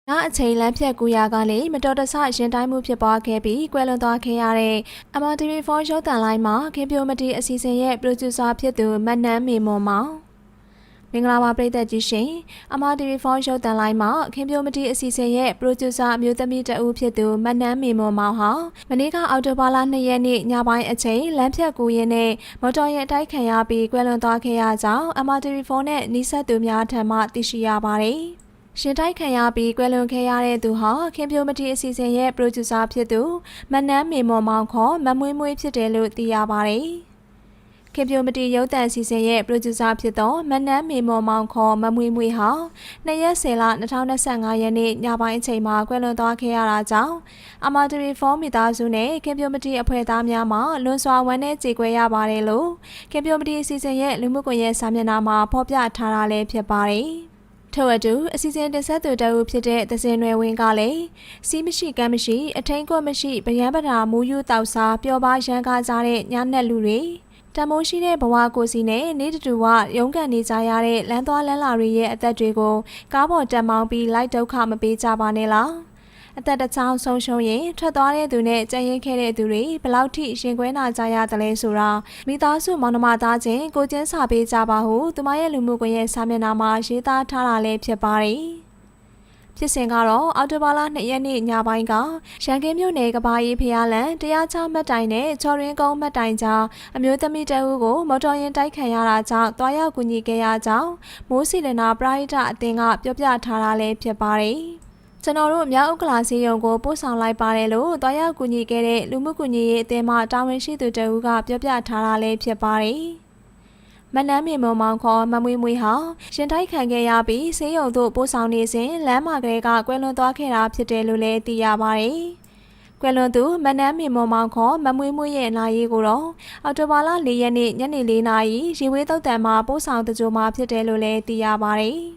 နောက်အချိန်လမ်းဖြတ်ကူရာကလည်းမတော်တဆရင်တိုင်းမှုဖြစ်ပွားခဲ့ပြီးကွယ်လွန်သွားခဲ့ရတဲ့ MRTV4 ရုပ်သံလိုင်းမှာခင်ပြိုမတီအစီအစဉ်ရဲ့ producer ဖြစ်သူမတ်နန်းမေမွန်မောင်မင်္ဂလာပါပရိသတ်ကြီးရှင် MRTV4 ရုပ်သံလိုင်းမှာခင်ပြိုမတီအစီအစဉ်ရဲ့ producer အမျိုးသမီးတဦးဖြစ်သူမတ်နန်းမေမွန်မောင်ဟာမနေ့ကအောက်တိုဘာလ2ရက်နေ့ညပိုင်းအချိန်လမ်းဖြတ်ကူရင်းနဲ့မော်တော်ယာဉ်တိုက်ခံရပြီးကွယ်လွန်သွားခဲ့ရကြောင်း MRTV4 နဲ့နှိစက်သူများထံမှသိရှိရပါတယ်ရှင်တိုက်ခံရပြီးကွယ်လွန်ခဲ့ရတဲ့သူဟာခင်ပြိုမတီအစီအစဉ်ရဲ့ producer ဖြစ်သူမတ်နန်းမေမွန်မောင်ခေါ်မမွေးမွေးဖြစ်တယ်လို့သိရပါတယ်။ခင်ပြိုမတီရုပ်သံအစီအစဉ်ရဲ့ producer ဖြစ်သောမတ်နန်းမေမွန်မောင်ခေါ်မမွေးမွေးဟာ2ရက်10လ2025ရက်နေ့ညပိုင်းအချိန်မှာကွယ်လွန်သွားခဲ့ရတာကြောင့် MRTV4 မိသားစုနဲ့ခင်ပြိုမတီအဖွဲ့သားများမှလွန်စွာဝမ်းနည်းကြေကွဲရပါတယ်လို့ခင်ပြိုမတီအစီအစဉ်ရဲ့လူမှုကွန်ရက်စာမျက်နှာမှာဖော်ပြထားတာလည်းဖြစ်ပါတယ်။ထို့အတူအစီအစဉ်တင်ဆက်သူတအုပ်ဖြစ်တဲ့သဇင်နွယ်ဝင်းကလည်းစီးမရှိကမ်းမရှိအထင်းကွက်မရှိဗရန်ပဒါမူယူတောက်စားပျော်ပါရန်ကားကြတဲ့ညနက်လူတွေတမိုးရှိတဲ့ဘဝကိုစီနဲ့နေတူဝရုန်းကန်နေကြရတဲ့လမ်းသွားလမ်းလာတွေရဲ့အသက်တွေကိုကားပေါ်တက်မောင်းပြီးလိုက်ဒုက္ခမပေးကြပါနဲ့လားအသက်တစ်ချောင်းဆုံးရှုံးရင်ထွက်သွားတဲ့သူနဲ့ကြံရင်ခဲ့တဲ့သူတွေဘလောက်ထိရှင်ခွဲနာကြရတယ်လဲဆိုတာမိသားစုမောင်နှမသားချင်းကိုချင်းစာပေးကြပါဟုသူမရဲ့လူမှုကွန်ရက်စာမျက်နှာမှာရေးသားထားတာလည်းဖြစ်ပါတယ်ဖြစ်စဉ်ကတော့အော်တိုဘာလ2ရက်နေ့ညပိုင်းကရန်ကင်းမြို့နယ်ကဘာကြီးဖျားလန်တရားချမှတ်တိုင်နဲ့ချော်ရင်းကုန်းမှတ်တိုင်ကြားအမျိုးသမီးတဦးကိုမော်တော်ယာဉ်တိုက်ခံရတာကြောင့်တွားရောက်ကူညီခဲ့ရကြောင်းမိုးစီလနာပရိဒအသင်းကပြောပြထားတာလည်းဖြစ်ပါတယ်ကျွန်တော်တို့မြောက်ဥက္ကလာစီယုံကိုပို့ဆောင်လိုက်ပါတယ်လို့တွားရောက်ကူညီခဲ့တဲ့လူမှုကူညီရေးအသင်းမှတာဝန်ရှိသူတဦးကပြောပြထားတာလည်းဖြစ်ပါတယ်မနန်းမြေမုံမောင်ခေါ်မမွေးမွေးဟာရှင်တိုက်ခံခဲ့ရပြီးဆေးရုံသို့ပို့ဆောင်နေစဉ်လမ်းမှာကလေးကကွယ်လွန်သွားခဲ့တာဖြစ်တယ်လို့လည်းသိရပါတယ်။ကွယ်လွန်သူမနန်းမြေမုံမောင်ခေါ်မမွေးမွေးရဲ့နာရီကိုတော့အော်တိုဘာလ4ရက်နေ့ညနေ4နာရီရေဝေးသုတ်တံမှာပို့ဆောင်တကြိုမှာဖြစ်တယ်လို့လည်းသိရပါတယ်။